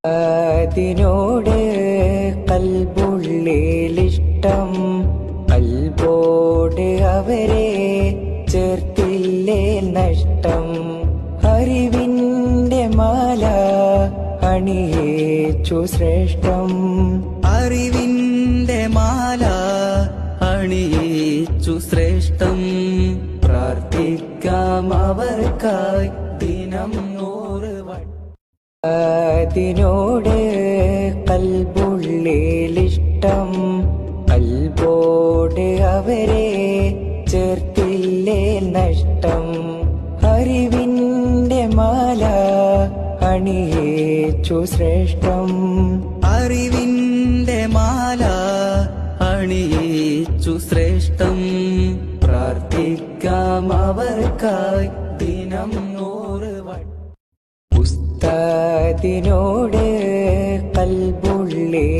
അതിനോട് കൽബുള്ളിലിഷ്ടം, കൽബോട് അവരെ ചേർത്തില്ലേ നഷ്ടം. അറിവിന്റെ മാല അണിയിച്ചു ശ്രേഷ്ഠം, അറിവിന്റെ മാല അണിയിച്ചു ശ്രേഷ്ഠം. പ്രാർത്ഥിക്കാം അവർക്കായി ദിനം 100 വട്ടം. അതിനോട് കൽബുള്ളിലിഷ്ടം, കൽബോട് അവരെ ചേർത്തില്ലേ നഷ്ടം. അറിവിന്റെ മാല അണിയിച്ചു ശ്രേഷ്ഠം, അറിവിന്റെ മാല അണിയിച്ചു ശ്രേഷ്ഠം. പ്രാർത്ഥിക്കാം അവർക്കായി ദിനം 100 വട്ടം. ഉസ്താദിനോട് കൽബുള്ളി